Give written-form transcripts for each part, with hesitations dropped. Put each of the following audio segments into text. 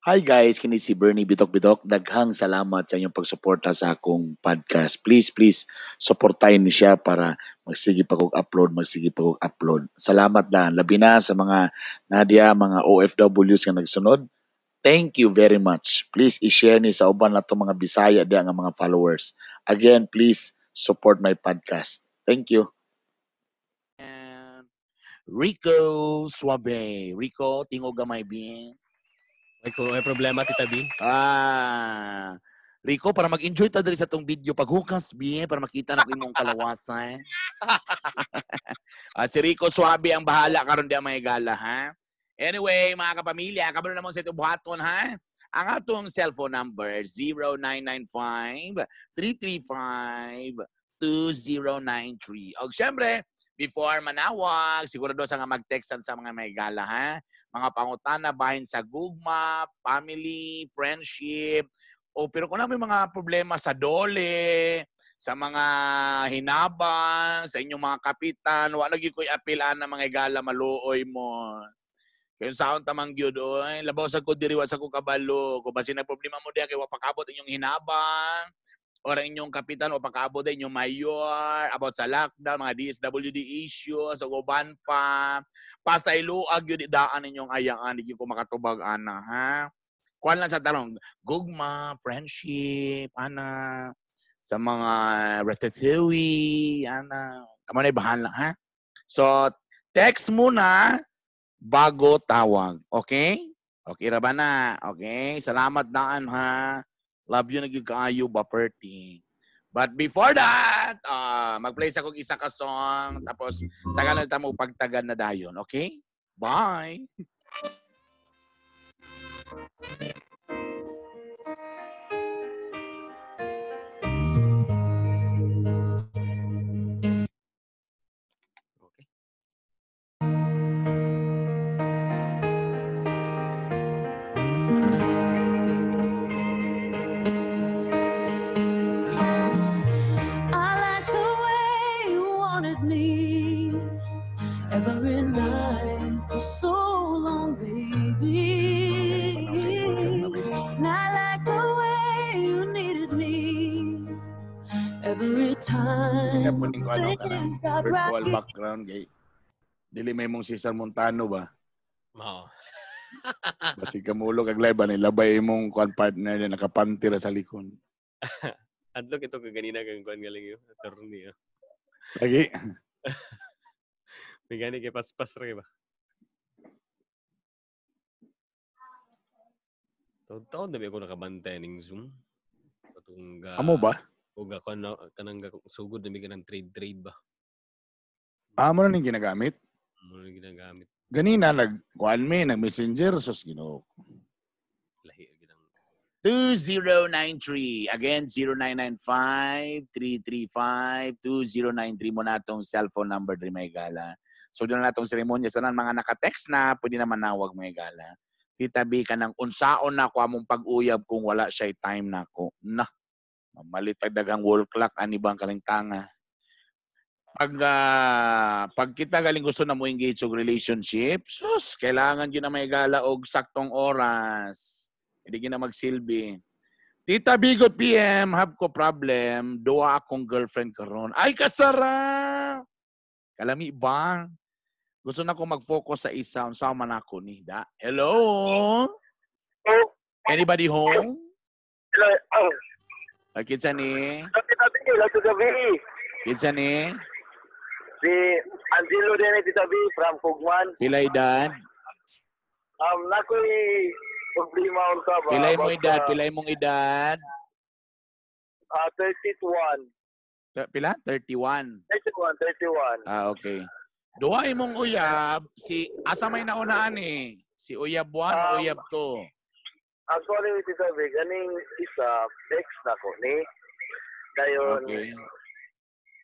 Hi guys, kini si Bernie Bitok-Bitok. Daghang salamat sa inyong pagsuporta sa akong podcast. Please, supportahin ni siya para magsige pa kong upload. Salamat na. Labi na sa mga Nadia, mga OFWs nga nagsunod. Thank you very much. Please i-share ni sa uban na to mga Bisaya diya nga mga followers. Again, please support my podcast. Thank you. And Rico Suabe. Rico, tingog gamay bien. May problema, Tita B? Rico, para mag-enjoy ta diri sa tong video paghukas bien para makita na imong kalawasan. Si Rico Suabe ang bahala karon di may gala, ha? Anyway, mga kapamilya, kabalo na mo sa itong buhaton, ha? Ang atong cellphone number, 0995-335-2093. O syempre, before manawag, sigurado sa nga mag-textan sa mga may gala, ha? Mga pangutana bahin sa gugma, family, friendship, pero kung may mga problema sa dole, sa mga hinabang, sa inyong mga kapitan, wala lagi ko'y apilaan na mga gala maluoy mo. Kaya saan tamang gyud oy, labaw sa ko diri wa sa ko kabalo, kung basin na problema mo diya kay wa pakabot inyong hinabang, or inyong kapitan o pakabot inyong mayor about sa lockdown, mga DSWD issues, o uban pa, pasayloag yun daan inyong ayaan, hindi ko makatubag, ana, ha? Kuhan lang sa tanong, gugma, friendship, ana, sa mga ratatouille, ana, kamo na bahala, ha? So, text muna bago tawag, okay? Okay ra ba na? Okay, salamat daan, ha? Love you naging kaayo ba, Perty. But before that, mag-play sa kong isa ka song, tapos tagalan ta mo pagtagan na dayon, okay? Bye! Every night for so long, baby. Not like the way you needed me. Every time things got virtual rocky. background gay. Dili may mong Cesar Montano ba? Oo. Basi kamulog kag live ba nilabay mong kuan partner na nakapantira sa likod. Adlok ito kaganina kang kuan galing yung attorney. Lagi. May gani kay paspas rin ba? Taon na ba ako nakabantay ng Zoom? Amo ba? Huwag ako kanang sugod na may ganang trade ba? Amo na ning ginagamit? Amo na ginagamit. Ganina, nag-messenger, sus ginoo. Lahi, ginang 2093. Again, 0995-335-2093 mo na itong cellphone number ni may gala. So, doon na itong seremonya. Sa mga naka-text na, pwede na manawag may gala. Titabi ka ng unsaon na ko among pag-uyab kung wala siya time na ko. Na, malitag dagang wall clock, anibang kalintanga. Pag kita galing gusto na mo engage sa relationship, sus, kailangan yun na may gala og saktong oras. Hindi na magsilbi. Tita Bigot PM, have ko problem. Duwa akong girlfriend karon. Ay, kasarap! Kalami ba? Gusto na ko mag-focus sa isa. Unsama na ako ni Da. Hello? Anybody home? Hello. Kitsa ni? Gabi. Kitsa ni? Si Angelo din Tita B from Kugman. Pilay edad? Nakoy problema unsa ba? Pilay mo edad? Pilay mong edad? 31. Pila? 31. 31. Okay. Duhay mong uyab, asa may naunaan eh? Si uyab 1 o uyab 2? Actually, Tita B, ganing isa, ex na ko ni. Dayon, okay.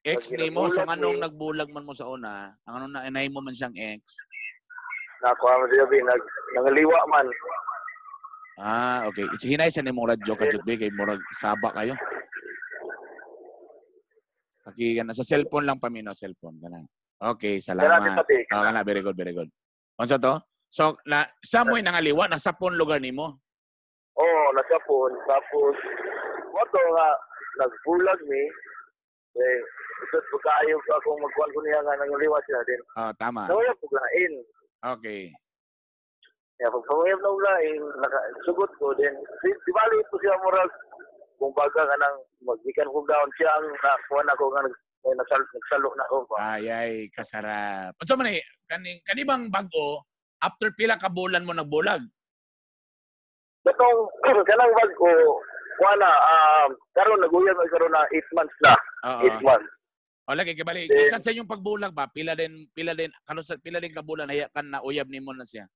Ex ni mo, so anong nagbulag man mo sa una? Ang anong nainay mo man siyang ex? Nakuha mo Tita B, nangaliwa man. Okay. Hinay siya ni mong radyo ka, Jutbe, kay murag saba kayo. Okay, sa cellphone lang pamino, cellphone. Ganun. Okay, salamat. Kana, very good. Unsa to? So, sa mo'y nangaliwa, nasa pon lugar nimo? nasapon. Tapos, moto nga, nagbulag mi. Eh, isot po kaayog akong magkuhan ko niya nga nangyaliwas niya din. Oh, tama. Nawala po lain. Okay. Kaya pag pangayab na ulain, sugot ko din. Di bali po siya moral kung baga ka nang magbikan ko down siya ang nakuha na ko nga nagsalo na ko. Ay, kasarap. Unsa man kani bang bag-o after pila ka bulan mo nagbulag? Katong kanang bag ko wala karon naguyab karon na 8 months na. 8 months. O lagi kibali. Ikan sa inyong pagbulag ba? Pila din pila din ka bulan haya kan na uyab nimo na siya.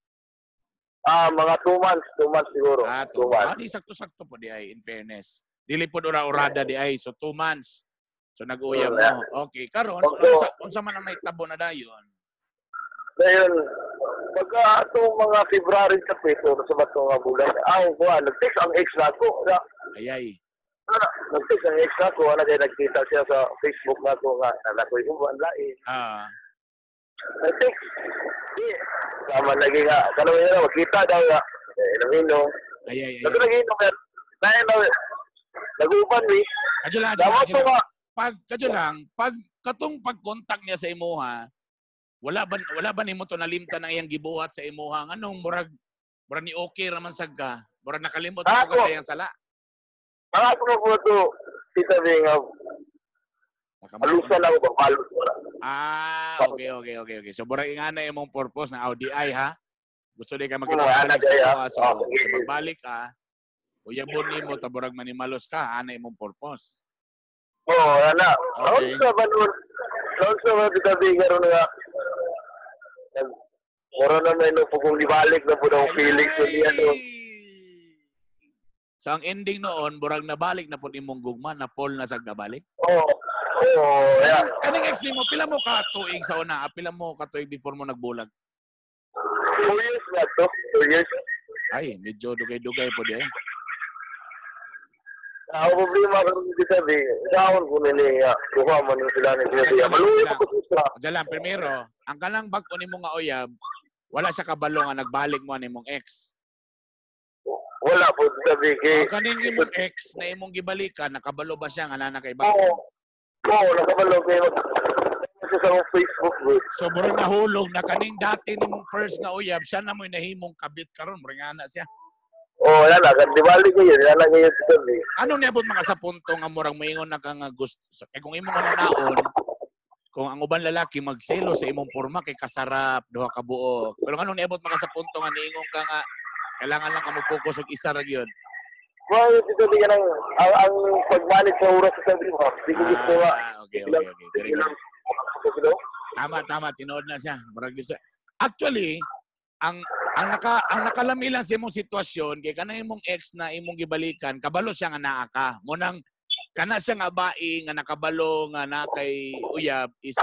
Mga 2 months siguro. 2 months. Di sakto-sakto po di ay in fairness. Dili po ora-orada di ay so 2 months. So nag-uyab mo. Okay, karon unsa man ang naitabo na dayon? Dayon pagka atong mga February sa peso sa bato nga bulan. Nag-text ang ex nako. Ayay. Nag-text ang ex nako ana kay nagkita siya sa Facebook nako nga nakoy uban lain. Nag-text. Sama lagi nga kanang ina makita daw nga. Namino. Ayay. Nagino ka. Nag-uban ni. Pag katong pag-contact niya sa imuha, wala ba nimo to nalimtan ang iyang gibuhat sa imuha nganong murag ni okay raman sad ka, murag nakalimot ka sa iyang sala. Ako mo to Tita Bing. Alusan ako ba palus wala. Okay. So murag ingana imong purpose na ODI ha. Gusto di ka makita so magbalik ka. Uyabon nimo ta murag manimalos ka ana imong purpose. Ana. Okay. Also ba Tita Bing karon nga mura na may no pugong libalik na po daw feelings ko niya doon. So ang ending noon, burag nabalik na po imong gugma, na Paul na sa gabalik? Yeah. Kaning ex ni mo, pila mo ka tuig sa una? Pila mo ka tuig before mo nagbulag? 2 years na to. 2 years. Ay, medyo dugay-dugay po di eh. Ako problema ko dito sabi, daon ko nila kuha man sila ni sila. Maluwi ko sila. Diyan primero, ang kanang bag-o nimo nga uyab, wala siya kabalo nga nagbalik mo nimong ex. Wala po sabi kay. Kaning imong ex na imong gibalikan, nakabalo ba siya nga nana kay bag? Oo, nakabalo kay sa Facebook group. So murag nahulog na kaning dati nimong first nga uyab, siya na mo'y nahimong kabit karon, murag ana siya. Yan na. Di bali ko yun. Yan na ngayon sa sabi. Anong niabot mga sa punto nga murang maingon na kang gusto? Kaya kung imong naon, kung ang uban lalaki magselo sa imong porma kay kasarap, duha ka buok. Pero anong niabot mga sa punto nga niingon ka nga kailangan lang ka mag-focus og isa ra gyud. Well, ito di ka ang pag-manage sa oras sa sabi mo. Di ko gusto nga. Okay. Tama. Tinood na siya. Actually, ang nakalami lang sa imong sitwasyon kay kanang imong ex na imong gibalikan kabalo siya nga naa ka mo nang kana siya nga bae nga nakabalo nga na kay uyab is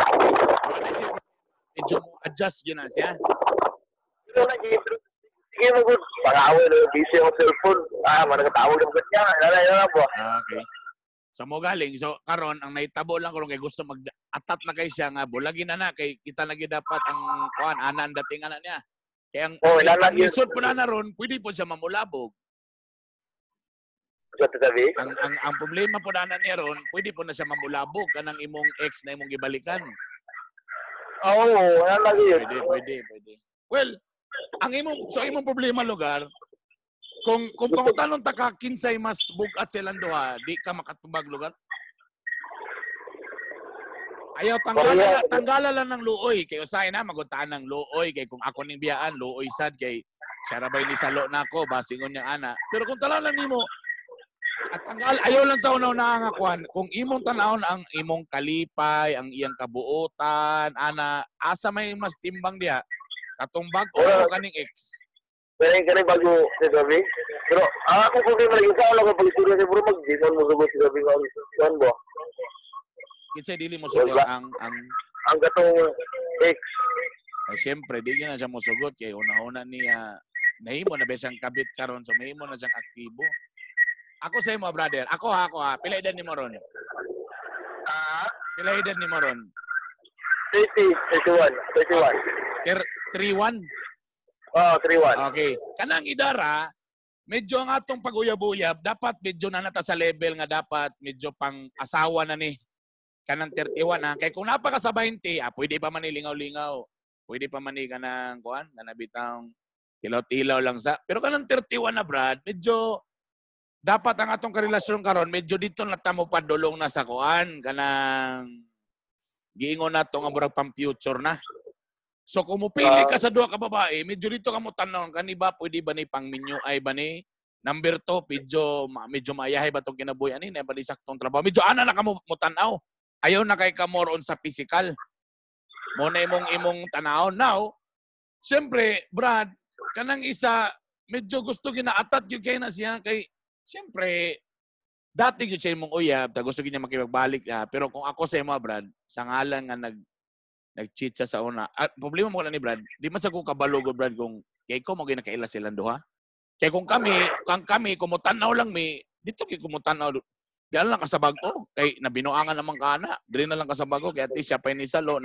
medyo adjust yun na siya. Pero sige mo gud pag-away na busy ang cellphone managtawag ng kanya na po. Okay. So mo galing so karon ang naitabo lang karon kay gusto mag-atat na kay siya nga bulagin na kay kita lagi dapat ang kuan ana ang dating ana niya. Kaya ang lisod po na ron, pwede po siya mamulabog. Ang problema po na niya ron, pwede po na siya mamulabog kanang imong ex na imong gibalikan. Yan lagi yun. Pwede. Well, ang imong problema lugar, kung pangutanon ta ka kinsay mas bugat silang duha, di ka makatubag lugar. Ayaw tanggala lang ng luoy kay usahay na maguntaan ng luoy kay kung ako ning biyaan luoy sad kay siya rabay ni salo nako basingon niya ana. Pero kung talalang nimo at tanggal ayaw lang sa unaw na nga kwan kung imong tanawon ang imong kalipay, ang iyang kabuotan, ana asa may mas timbang diha katong bag-o kaning ex. Kani bago sa gabi. Pero ako kung di malagisa ako lang pag-istorya sa bro mag-dimon mo sugot sa gabi nga bo. Kinsay dili mo sugot ang gatong ex. Ay siyempre di na siya mo sugot kay una-una niya nahimo na ba siyang kabit karon so mahimo na siyang aktibo. Ako sa imo brother, ako ha, pila edad nimo ron? Pila edad nimo ron? 31. 31? 31. Okay. Kanang idara medyo ang atong pag-uyab-uyab, dapat medyo na nata sa level nga dapat medyo pang asawa na ni kanang 31 ha. Kaya kung napaka sa 20, pwede pa man lingaw-lingaw. Pwede pa man kanang kuan, kanang bitang tilaw-tilaw lang sa. Pero kanang 31 na Brad, medyo dapat ang atong karelasyon karon medyo dito na tamo padulong na sa kuan kanang giingon nato nga murag pang future na. So kung mupili ka sa duha ka babae, medyo dito ka mo tanong kani ba pwede ba ni pangminyo ay ba ni number 2 medyo maayahay ba tong kinabuhi ani na ba ni saktong trabaho. Medyo ana na ka mo tanaw. Ayaw na kay ka more on sa physical. Mo na imong tanaw now. Siyempre, Brad, kanang isa medyo gusto ginaatat gyud kay na siya kay siyempre dati gyud siya imong uyab, ta gusto niya makipagbalik pero kung ako sa imo Brad, sa ngalan nga nag-cheat siya sa una. At problema mo lang ni Brad, di man sa ko kabalo go Brad kung kay ko mo ginakaila silang duha. Kay kung kami kumutanaw lang mi, dito kay kumutanaw. Diyan lang kasabag ko. Kay nabinuangan naman ka na. Dili na lang kasabag ko. Kaya siya pa ni Salo.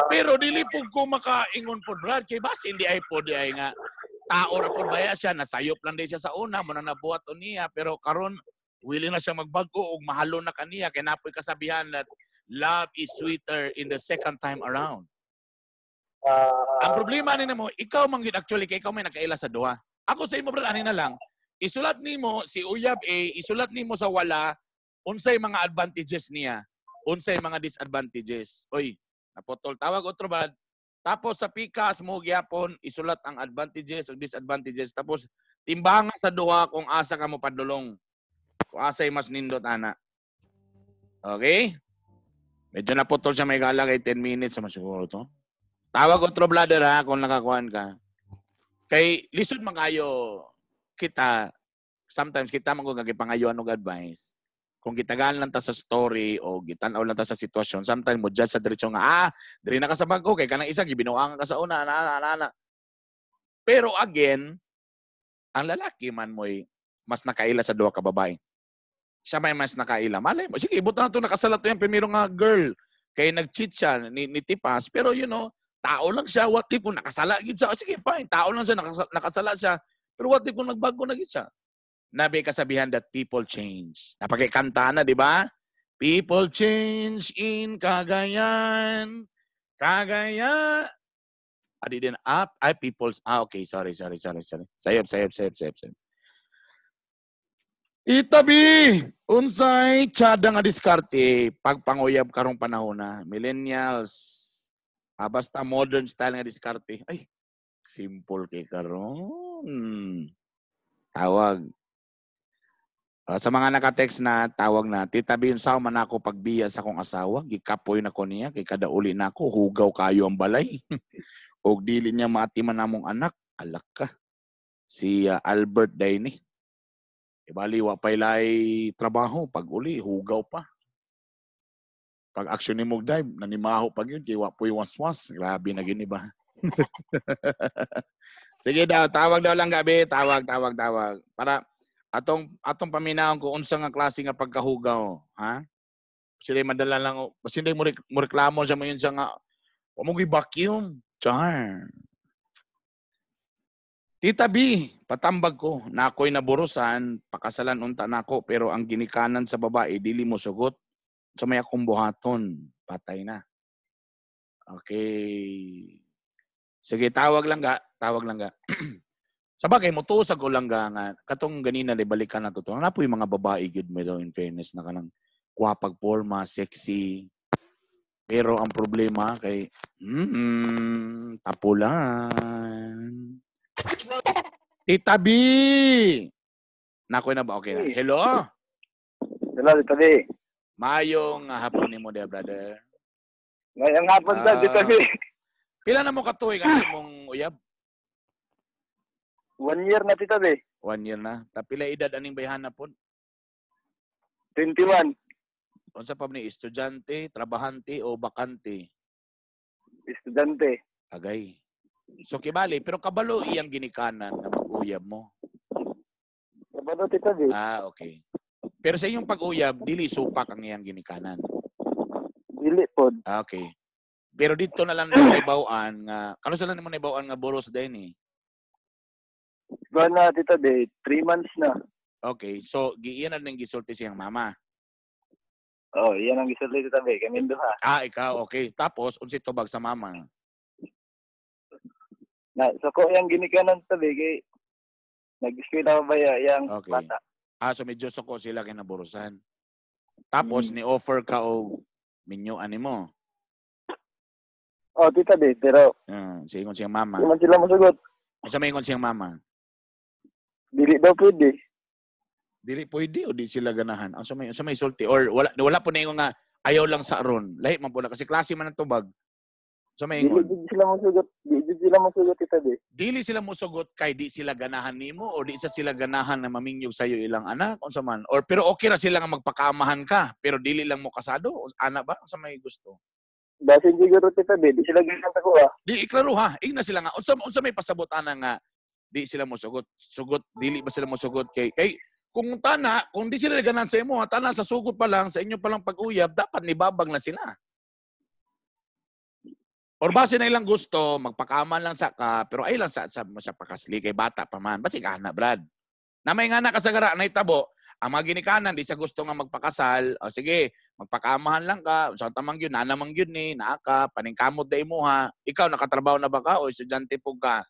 Pero dili po ko makaingon po Brad. Kay basi hindi ay po di ay nga. Tao na po baya siya. Nasayop lang din siya sa una. Muna nabuhat o niya. Pero karon willing na siya magbago. O mahalo na kaniya. Kaya napoy kasabihan that love is sweeter in the second time around. Ang problema nina mo, ikaw manggid actually. Kay ikaw may nakaila sa duha. Ako sa imo Brad, ani na lang. Isulat nimo si Uyab isulat nimo sa wala unsay mga advantages niya, unsay mga disadvantages. Oy, napotol tawag otro Brad. Tapos sa pikas mo gyapon isulat ang advantages ug disadvantages tapos timbangan sa duha kung asa ka mo padulong. Kung asay mas nindot ana. Okay? Medyo napotol siya may gala kay 10 minutes sa siguro to. Tawag otro brother ha kung nakakuan ka. Kay lisod mangayo kita, sometimes kita magagipangayuan og advice. Kung gitagaan lang ta sa story o gitanaw lang ta sa sitwasyon, sometimes mo judge sa diretso nga, diri na ka sa bangko, kay kanang isa, gibinuangan ka sa una, ana. Pero again, ang lalaki man mo'y mas nakaila sa duha ka babae. Siya may mas nakaila. Malay mo, sige, ibutan na ito nakasalat to yung primero nga girl. Kaya nag-cheat siya ni Tipas. Pero you know, tao lang siya, what if kung nakasala gid siya, sige fine, tao lang siya, nakasala siya. Pero what if kung nagbago na gid siya? Nabi kasabihan that people change. Napakikanta na, di ba? People change in Cagayan. Cagayan. Adi din up. Ay, people's. Okay. Sorry. Sayop. Itabi! Unsay tsada nga diskarte pagpanguyab karong panahon na. Millennials. Basta modern style nga diskarte. Ay, simple kay karon. Tawag. Sa mga naka-text na tawag na, titabi yung saw man ako pagbiya sa akong asawa, gikapoy na ko niya, kay kada uli na ako, hugaw kayo ang balay. O dili niya maatiman namong anak, alak ka. Si Albert Daini. Ibali, wapay lay trabaho, pag uli, hugaw pa. Pag action ni Mugday, nanimaho pag yun, kay wapoy waswas. Grabe na giniba. Sige daw, tawag daw lang gabi, tawag. Para atong paminaon ko unsa nga klase nga pagkahugaw, ha? Sila madala lang, sila mo reklamo sa mo yun sa nga, mo gi-vacuum. Char. Tita B, patambag ko, na ako'y naburusan, pakasalan unta nako, pero ang ginikanan sa babae, dili mo sugot. Sa may akong buhaton, patay na. Okay. Sige, tawag lang ga. Sabagay, mutusag ko lang nga. Katong ganina, balikan na to. Ano po yung mga babae, good mo daw, in fairness, na kanang kwapag forma, sexy. Pero ang problema kay, tapulan. Tita B! Nakoy na ba? Okay na. Hello? Hello, Tita B. Mayong hapon ni mo, dear brother. Ngayong hapon na, Tita B. Pila na mo katuig ang imong uyab? 1 year na, Tita B. 1 year na. Tapila edad aning bayhana po? 21. Unsa pa ni estudyante, trabahante o bakante? Estudyante. Agay. So kibali, pero kabalo iyang ginikanan na mag-uyab mo. Kabalo, Tita B. Okay. Pero sa inyong pag-uyab, dili supak ang iyang ginikanan. Dili po. Okay. Pero dito na lang naibawan nga, kano sila nimo naibawan nga boros din eh? Kuan na tita be, 3 months na. Okay, so iyan na nang gisulti siyang mama. Oh, iyan ang gisulti tita be, kami duha. Ikaw, okay. Tapos, unsi tubag sa mama. Na so ko yang ginikanan tita be kay nag-eskwela ba yang Okay. bata. So medyo suko sila kinaburusan. Tapos, ni-offer ka o minyuan mo. Oh, tita be, pero Siingon siyang mama. di man sila masugot. Sa maingon siyang mama. Dili daw pwede. Dili pwede o di sila ganahan. Ang sa may sulti or wala po na yung nga ayaw lang sa aron. Lahi man po na kasi klase man ang tubag. Sa may Dili ingon. sila masugot. Dili sila masugot tita be. Dili sila musugot kay di sila ganahan nimo o di sila ganahan na maminyog sa iyo ilang anak unsa man. Or pero okay ra sila nga magpakaamahan ka pero dili lang mo kasado ana ba sa may gusto. Basin siguro tita be, di sila ganahan ako Di iklaro ha. Igna sila nga unsa may pasabot ana nga di sila musugot. Sugot dili ba sila musugot kay kung di sila ganahan sa imo, tana sa sugot pa lang sa inyo pa lang pag-uyab, dapat nibabag na sila. Or base na ilang gusto, magpakaman lang sa ka, pero ay lang sa pakasli kay bata pa man. Basi ka na, Brad. Na may nga na kasagara na itabo, ang mga ginikanan, di sa gusto nga magpakasal, o sige, magpakamahan lang ka, sa tamang yun, nanamang yun ni, naaka, paningkamot da mo ha. Ikaw, nakatrabaho na ba ka o estudyante po ka?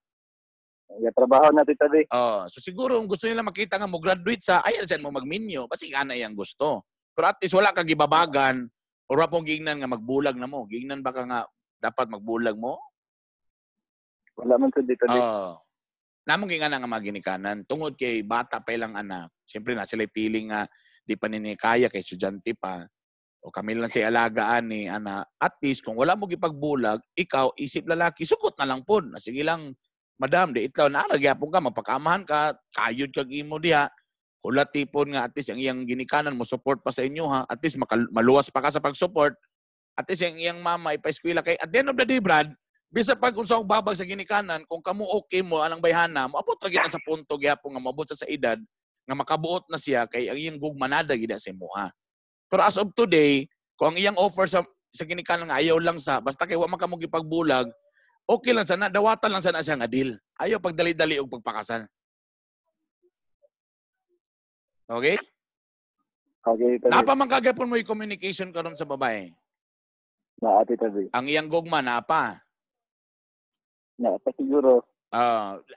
Nagatrabaho na tita be. So siguro, kung gusto nila makita nga mo graduate sa, ay, saan mo magminyo, basi ka na yung gusto. Pero at least wala ka gibabagan, o wala pong gignan nga magbulag na mo. Gignan ba ka nga, dapat magbulag mo? Wala man sa dito be. Namong nga nga mga ginikanan. Tungod kay bata pa ilang anak. Siyempre na sila piling nga di pa ninikaya kay estudyante pa. O kami lang siya alagaan ni ana. At least kung wala mo gipagbulag, ikaw isip lalaki, sugot na lang po. Sige lang, madam, di itlaw na nagyapon ka, mapakamahan ka, kayod kag imo diha. Kulat tipon nga at least ang iyang ginikanan mo support pa sa inyo ha. At least maluwas pa ka sa pag-support. At least yung iyang mama ipa-eskwela kay at the end of the day, Brad, bisa pag unsang babag sa ginikanan, kung kamo okay mo anang bayhana, moabot ra gid na sa punto gyapon nga moabot sa edad nga makabuot na siya kay ang iyang gugmanada gid sa imuha. Pero as of today, kung ang iyang offer sa ginikanan nga ayaw lang sa basta kay wa man kamo gipagbulag, okay lang sana, dawatan lang sana siya nga deal. Ayaw pagdali-dali og pagpakasal. Okay? Okay, tita be. Napa man kagapon mo i-communication karon sa babae? Na tita be. Ang iyang gugma napa? Na pa siguro.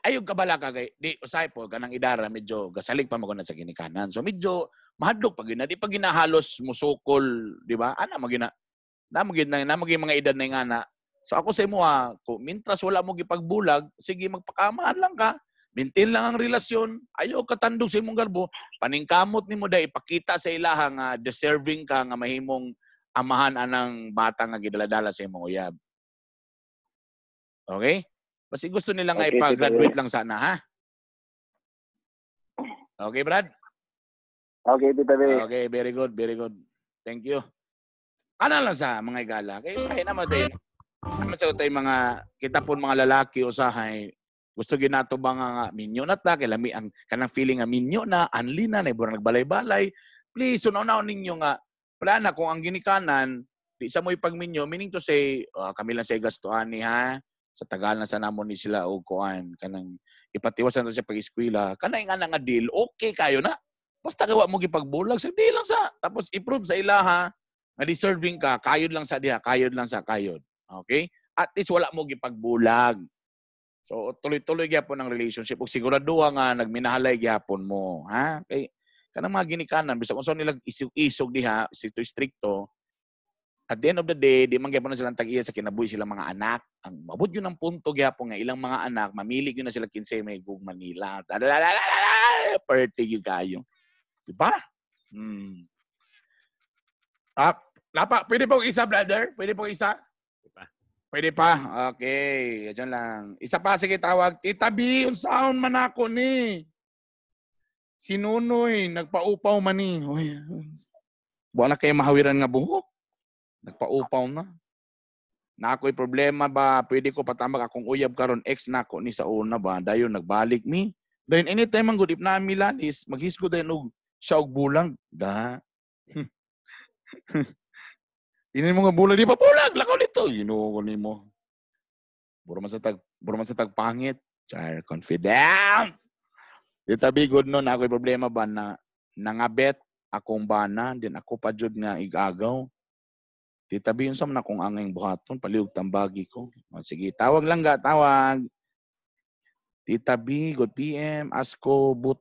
Ayog kabala ka kay di usay po kanang idara medyo gasalig pa maguna sa ginikanan. So medyo mahadlok pag ina di pa ginahalos musukol, di ba? Ana magina namagin mga edad na nga na. So ako sa imo kung mintras wala mo gipagbulag, sige magpakamahan lang ka. Maintain lang ang relasyon. Ayaw katandog sa imong garbo. Paningkamot nimo da ipakita sa ilaha nga deserving ka nga mahimong amahan anang bata nga gidaladala sa imong uyab. Okay? Basi gusto nila nga Okay, ipa-graduate lang sana, ha? Okay, Brad? Okay, tita be. Okay, very good, very good. Thank you. Ano lang sa mga igala? Kayo sahay naman din. Naman sa tayo mga, kita po mga lalaki usahay, gusto ginato ba nga minyo na ta, kailangan ang kanang feeling nga minyo na, anli na, naibura nagbalay-balay. Please, unaw-unaw ninyo nga, plana kung ang ginikanan, di sa mo ipagminyo, meaning to say, kami lang sa gastuhan ni ha, sa tagal na sa namon ni sila o kuan kanang ipatiwasan to siya pag-eskwela kanay nga nga deal okay kayo na basta gawa mo gipagbulag sa deal lang sa tapos i-prove sa ilaha nga deserving ka kayod lang sa diha kayod lang sa kayod okay at least wala mo gipagbulag so tuloy-tuloy gyapon ang relationship ug siguraduha nga nagminahalay gyapon mo ha kay kanang mga ginikanan bisag unsa nila isog diha stricto at the end of the day, di man gyapon na silang tag-iya sa kinabuhi silang mga anak. Ang mabud yun ang punto gyapon nga ilang mga anak, mamili yun na sila kinsay may gugma nila. Party yun kayo. Diba? Lapa, pwede pong isa, brother? Pwede pong isa? Pwede pa? Okay. Diyan lang. Isa pa, sige tawag. Tita B, unsaon man ako ni? Si Nunoy, nagpaupaw man ni. Buwan na kayo mahawiran nga buhok. Nagpaupaw na. Na ako'y problema ba, pwede ko patambag akong uyab karon ex na ako ni sa una ba, dayon nagbalik mi. Dayon anytime ang good if na milanis, maghisgo dayon og siya og bulag. Da. Ini mo nga bulag di pa bulag, lakaw dito. Ginoo ko nimo. Buro man sa tag pangit. Char confident. Tita B, good no, na ako'y problema ba na nangabet akong bana, din ako pa jud nga igagaw. Tita B, yun sa man akong angay buhaton, paliog tambagi ko. O, sige, tawag lang ga, tawag. Tita B, good PM, asko, but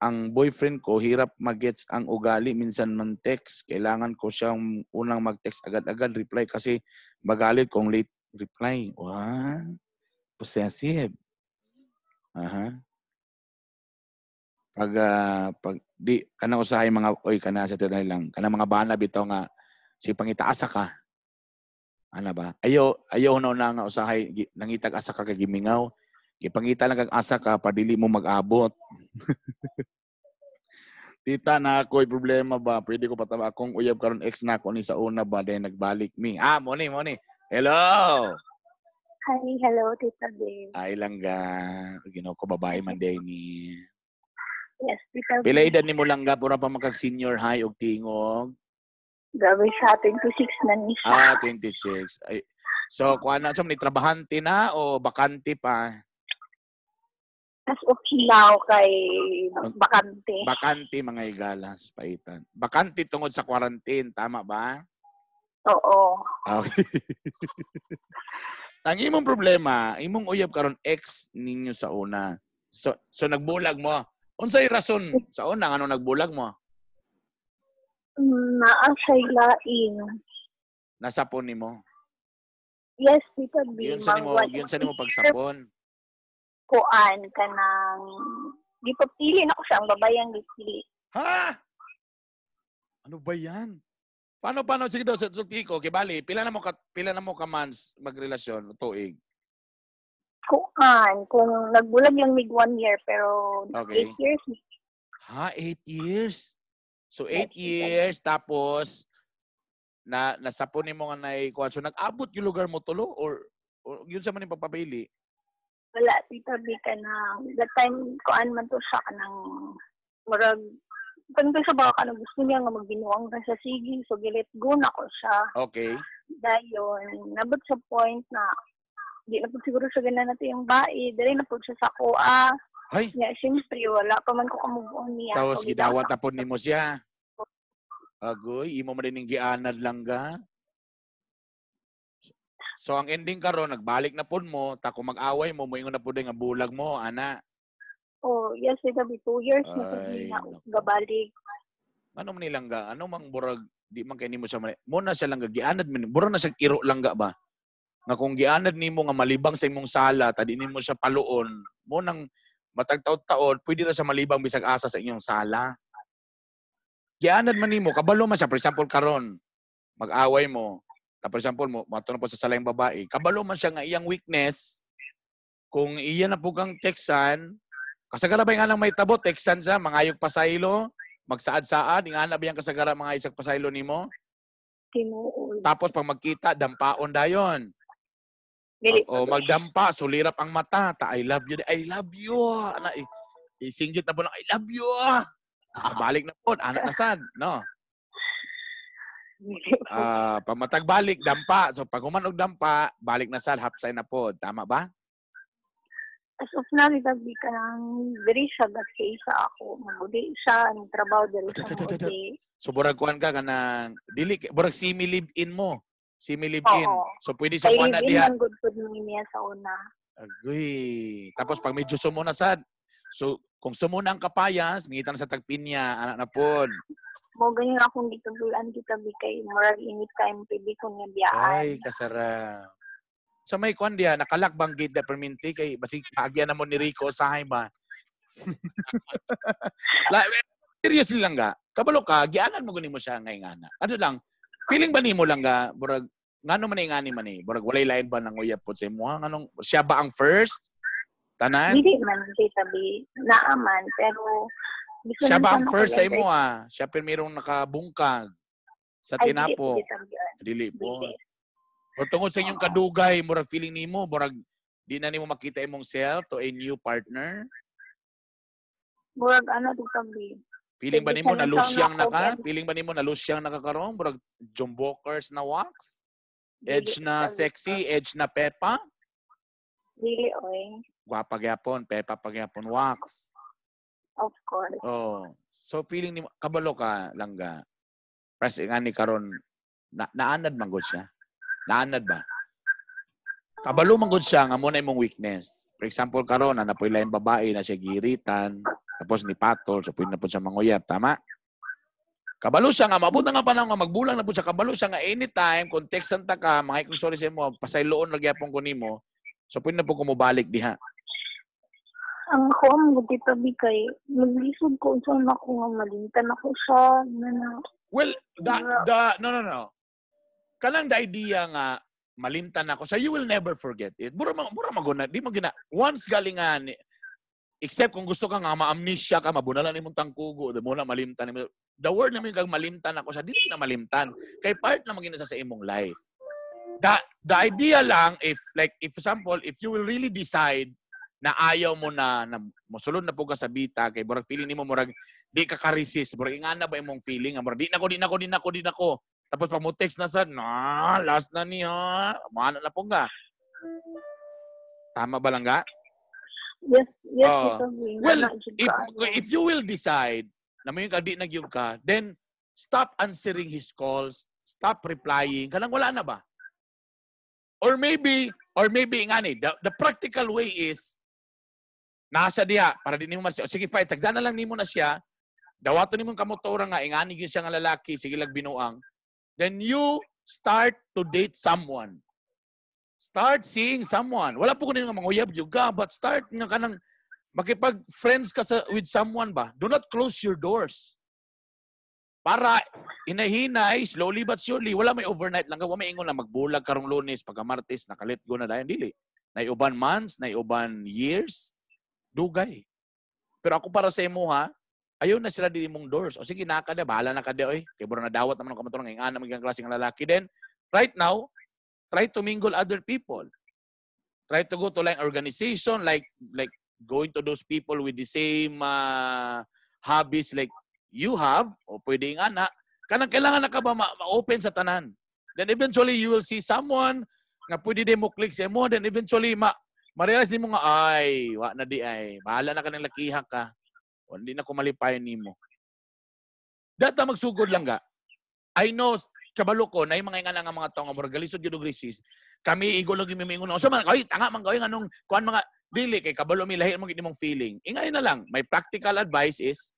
ang boyfriend ko, hirap mag-gets ang ugali, minsan man text. Kailangan ko siyang unang mag-text agad-agad, reply kasi magalit kung late reply. Wow, possessive. Aha. Pag di kana usahay mga oy kana sa tinay lang kana mga bana bitaw nga si pangitaasa ka ana ba ayaw no na nga usahay nangitag asa ka kay gimingaw gipangita lang kag asa ka padili mo mag-abot. Tita na ako'y problema ba pwede ko pataba akong uyab karon ex na ko ni sa una ba then nagbalik mi mo ni hello. Hi, hello, Tita B. Ay lang ga Ginoo ko babae man day ni. Yes, Tita B. Pila edad nimo lang ga pura pa makag senior high og tingog. Grabe siya, 26 na ni siya. 26. Ay, so kuan na sa ni trabahante na o bakante pa? As okay now kay bakante. Bakante mga igalas paitan. Bakante tungod sa quarantine, tama ba? Oo. Okay. Ang imong problema, imong uyab karon ex ninyo sa una. So nagbulag mo. Unsay rason sa una ngano nagbulag mo? Naa siya lain. Nasapon nimo. Yes, Tita B. Yun sa nimo pagsapon. Kuan kanang gipapili na ko siya ang babayang gipili. Ha? Ano ba 'yan? Paano sige daw sa ko kay bali pila na mo ka months magrelasyon tuig? Kuan kung nagbulag lang mig 1 year pero Okay. 8 years. 8 years. So 8 Yes, years tapos nasapon nimo nga nay kuan so nag-abot yung lugar mo tulo or yun sa man yung pagpapili? Wala, Tita B ka na. That time, kuan man to siya kanang murag kung sa baka ka gusto niya nga magbinuwang ka sa sige, so gilit go na ko siya. Okay. Dayon, nabot sa point na di na po siguro siya ganan natin yung bae, dali na po siya sa kuha. Ay, Yeah, siyempre, wala pa man ko kamove-on niya. tapos So, gidawat tapon nimo siya. Agoy, imo man ning gianad lang ga. So ang ending karon nagbalik na pud mo, ta kung mag-away mo moingon na pud nga bulag mo, ana. Oh, yes, ito 2 years na po Ay, na naku. gabalik. Ano man nilang ga? Ano mang burag di man kay nimo siya mo na siya lang ga gianad man. Burag na siya iro lang ga ba? Nga kung gianad nimo nga malibang sa imong sala, tadi nimo siya paluon, mo nang matag taon-taon, pwede na siya malibang bisag asa sa inyong sala. Gianad man nimo, kabalo man siya. For example, karon mag-away mo. For example, mato na po sa sala yung babae. Kabalo man siya nga iyang weakness. Kung iya na po kang teksan, kasagara ba nga lang may tabo, teksan siya, mangayog pasaylo, magsaad-saad, nga na ba yung kasagara mga isag pasaylo nimo? Tinuol. Tapos pag magkita, dampaon dayon. Dili O magdampa, sulirap ang mata. I love you. I love you. Ana, isinggit na po ng I love you. Balik na po. Anak na sad. No? Pag matagbalik, dampa. So pag humanog dampa, balik na sad. Hapsay na po. Tama ba? As of now, itabi ka ng very siya gatay sa ako. Magudi siya, ang trabaho dali sa magudi. So burag kuan ka kanang dili burag simi live in mo. Simi live in. Oo. So pwede sa Kay kuan na live-in diha. man good food niya sa una. Agoy. Tapos pag medyo sumuna sad. So kung sumuna ang kapayas, mingitan sa tagpinya, anak na pod. Mo ganyan akong dito bulan kita bikay murag anytime pwede ko niya biyaan. Ay, kasarap. Sa may kuan diha, nakalakbang gate na perminti kay basig agyan na mo ni Rico usahay ba. Seriously lang ga. Kabalo ka, gianan mo gani mo siya ngay ngana. Ano lang, feeling ba nimo lang ga, burag ngano man ingani man ni, burag walay lain ba nang uyab pod sa imo? Nganong siya ba ang first? Tanan? Hindi man kita bi naaman pero gusto Siya man ba ang sana first ko sa yan, imo Siya pirmirong nakabungkag sa Ay, tinapo. Dili po. O tungod sa inyong kadugay, murag feeling nimo, murag di na nimo makita imong self to a new partner. Murag ano dito bi. Feeling ba nimo na lusyang na ka? Ako, Feeling ba nimo na lusyang nakakaroon? Murag jumbokers na wax? Edge na sexy, edge na pepa? Dili oy. Guwapa gyapon, pepa pa gyapon, wax. Of course. Oh. So feeling ni kabalo ka langga. Pres nga ni karon naanad man gud siya. Naanad ba? Kabalo man gud siya nga mo na imong weakness. For example karon na napoy lain babae na siya giritan, tapos ni patol, so pwede na po siya manguyab, tama? Kabalo siya nga maabot na nga panahon nga magbulang na po siya, kabalo siya nga anytime kung textan ta ka, mga ikong sorry sa mo, pasayloon lagi apong ko nimo. So pwede na po kumubalik diha. Ang ako ang magtitabi kay maglisod ko saan ako nga malintan ako sa na Well, no. Kanang the idea nga malimtan ako sa, you will never forget it. Mura maguna, di mo gina. Once galingan, except kung gusto ka nga ma-amnesia ka, mabunalan imong tangkugo, di mo na malimtan. The word namin kag malimtan ako sa, di na malimtan. Kay part na magina sa imong life. The idea lang, if example, if you will really decide na ayaw mo na mosulod na po ka sa bita, kay murag feeling nimo murag di ka ka-resist, murag ingana ba imong feeling, murag di nako. Tapos pag mo text na sa, last na niya, maana na po nga. Tama ba lang ga? Yes, well, if you will decide na may di nagyug ka, then stop answering his calls, stop replying, kanang wala na ba? Or maybe ngani, the practical way is nasa diha para di nimo siya. Sige, fight, tagda na lang nimo na siya. Dawato nimo kamotora nga ingani gyud siya nga lalaki, sige lag binuang. Then you start to date someone. Start seeing someone. Wala po kunin nga manguyab juga, but start nga kanang makipag-friends ka with someone ba. Do not close your doors. Para inahinay, slowly but surely, wala may overnight lang. Wala may ingon na magbulag karong Lunes, pagka Martes, nakalit go na dayon dili. Naiuban months, naiuban years, dugay. Pero ako para sa imo ha, ayaw na sila din mong doors. O sige, naka na, bahala na ka di, oy. Kaya buro na dawat naman ang kamaturang ng ana maging klaseng lalaki. Then, right now, try to mingle other people. Try to go to like organization, like going to those people with the same hobbies like you have, o pwede nga na, kanang kailangan na ka ba ma-open sa tanan. Then eventually, you will see someone nga pwede din mo click sa mo, then eventually, ma-realize din mo nga, ay, wa na di ay, bahala na ka ng lakihak ka. O, hindi na kumalipayan ni mo. Data magsugod lang ga. I know, kabalo ko, na yung mga ingana nga mga tao nga, moragalisod yun og resist, kami igulog yung mimingon na, so man, kay, tanga man kay, anong, kuhan mga, dili, kay kabalo mi, lahir mong mong feeling. Ingay na lang, my practical advice is,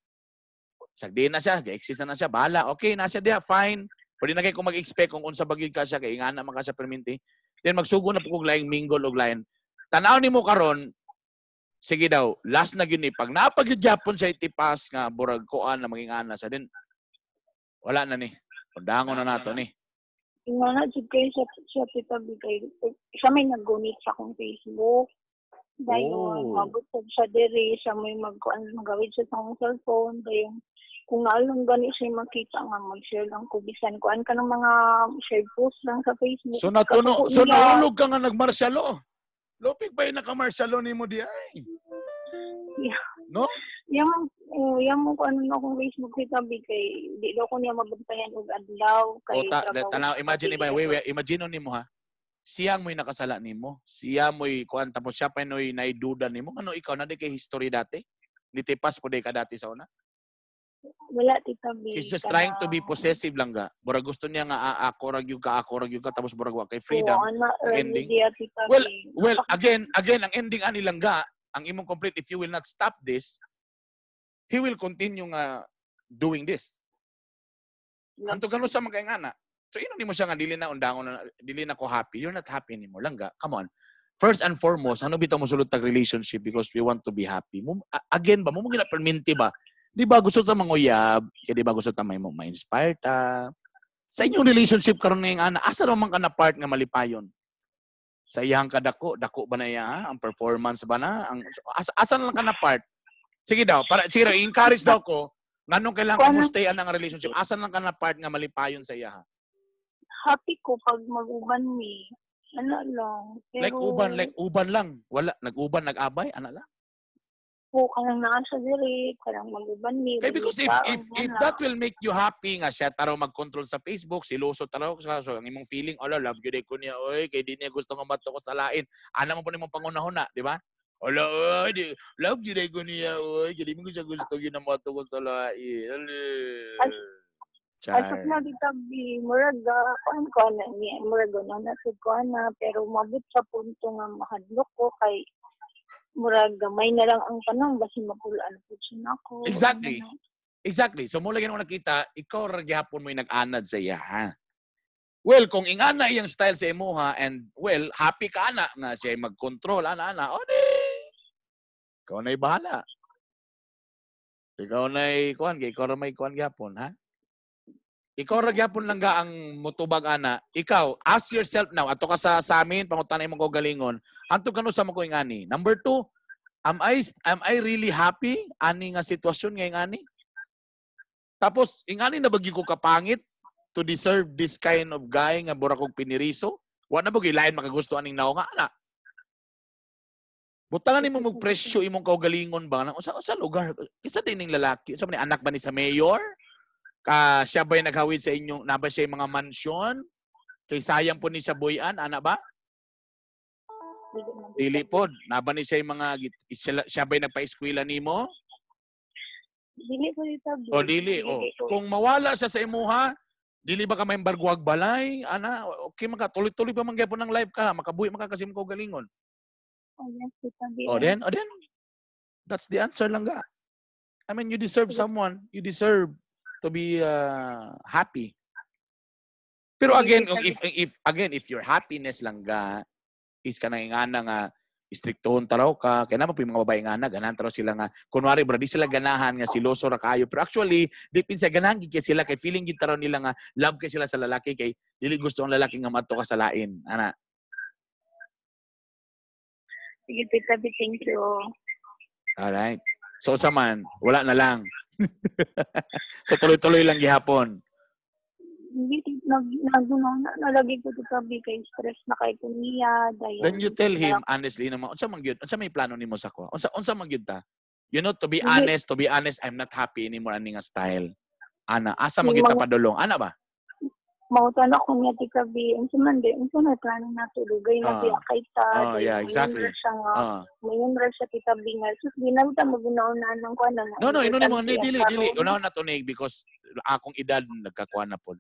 sagdi na siya, ga-exist na siya, bahala, okay, na siya diya, fine. Pwede na kayo kung mag-expect kung unsa bagid ka siya, kay ingana man ka siya perminti. Then magsugo na po kong laing mingle og lain. Tanaw ni mo karon, sige daw, last na gini, pag napag-Japon sa itipas nga, burag koan na maging ana sa din, wala na ni. Undangon na nato ni. Ingana jud kay siya titabi kay siya may nag-donate sa akong Facebook. Dayon mabot siya diri, siya may magawid siya sa akong cellphone, dayon kung naalong gani siya makita nga mag-share lang ko bisan kuan ka ng mga share post lang sa Facebook. So nahulog ka nga nagmarsyalo. Lopig pa yung nakamarsyalo ni mo di ay. Yeah. No? Yang mo ko ano na akong Facebook titabi kay di daw ko niya mabantayan og adlaw kay tanaw, imagine imagine nimo ha. Siya mo'y nakasala nimo. Siya mo'y kuan tapos siya pa no'y naiduda nimo. Ano ikaw na di kay history dati? Nitipas po di ka dati sa una? Wala titabi. He's just trying to be possessive lang ga. Mura gusto niya nga ako ragyug ka tapos mura wa kay freedom. Ending. Well, again ang ending ani lang ga, ang imong complete, if you will not stop this, he will continue nga doing this. Anto gano sa magkaingana. So ino nimo siya nga dili na undangon, dili na ko happy. You're not happy anymore lang ga. Come on. First and foremost, ano bitaw mo sulod tag relationship because we want to be happy. Again ba mo gina perminti ba? Di ba gusto ta manguyab? Kaya di ba gusto ta may ma-inspire ta? Sa inyong relationship karon ning ana, asa man ka na part nga malipayon? Sa iyang dako ba na iya? Ang performance ba na? Asa lang ka na part? Sige daw, sige encourage daw ko, nganong kailangan mo stay ang relationship? Asa lang ka na part nga malipayon sa iya? Happy ko pag mag-uban mi. Ano lang. Pero, like uban lang. Wala, nag-uban, nag-abay, ano lang? po kanang nasa diri, kanang mag-uban mi. Okay, because if that will make you happy nga siya, taraw mag-control sa Facebook, siloso taraw, so ang imong feeling, love gyud ko niya, oy, kay di niya gusto nga mato ko sa lain. Ana mo po nimong pangunahon na, di ba? Ala, di, love yun ay ko niya, oy. Jadi mo ko siya gusto yun ang mato ko sa lain. Asok Char. na ditabi, murag ko na niya, murag na nasud ko na, pero mabot sa punto nga mahadlok ko kay murag gamay na lang ang tanong basi mapulaan po siya ako. Exactly. Exactly. So mula ganun nakita, ikaw ra gyapon mo yung nag-anad sa iya, ha? Well, kung ingana iyang style sa imuha and well, happy ka na nga siya mag-control, ana, o di. Ikaw na'y bahala. Ikaw na'y kuan, ikaw ra may kuan gyapon, ha? Ikaw ra gyapon lang ga ang mutubag ana. Ikaw, ask yourself now, ato ka sa amin, pangutanay mo ko galingon, anto kanu sa mo ko ingani. Number 2, am I really happy ani nga sitwasyon nga ingani? Tapos, ingani na bagi ko kapangit to deserve this kind of guy nga bura kong piniriso? Wala na bagi lain makagusto aning nao nga ana. Butangan nimo magpresyo imong kaugalingon ba nang sa lugar? Isa din ning lalaki. Sa man anak ba ni sa mayor? Siya ba'y naghawid sa inyong naba siya mga mansyon? Kay sayang po ni siya buyan, ana ba? Dili pod. Naba ni siya mga siya ba'y nagpa-eskwela nimo? Dili ko ditabi. O dili, o. Kung mawala siya sa imuha, dili ba ka may embarguag balay? Ana, okay maka tuloy-tuloy pa man gyapon ng live ka, makabuhi maka kasi mo galingon. Oh, yes, ditabi. O then, that's the answer lang ga. I mean, you deserve someone. You deserve to be happy. Pero again, if your happiness lang ga is kanang ingana nga istriktohon taraw ka, kaya naman po yung mga babae nga na, ganahan taraw sila nga, kunwari bro, di sila ganahan nga siloso ra kayo, pero actually, deep inside, ganahan kaya sila, kay feeling gid taraw nila nga, love kay sila sa lalaki, kay dili gusto ang lalaki nga mato ka sa lain. Ana. Sige, ditabi, thank you. Alright. So sa man, wala na lang. So tuloy-tuloy lang gihapon. Hindi, nalagi ko ditabi kay stress na kay kuniya. Then you tell him honestly naman, unsa man gyud, unsa may plano nimo sa ko? Unsa man gyud ta? You know, to be honest, I'm not happy anymore ani nga style. Ana, asa man gyud ta padulong? Ana ba? Mautan ako niya tikabi, unsa man di, unsa na plano na tulugay na biya kay ta. Yeah, exactly. Mayon ra siya tikabi nga. Sus, di na ta magunauna nang kuan na. No, ino mo dili. Unaw na to because akong edad nagkakuan na pod.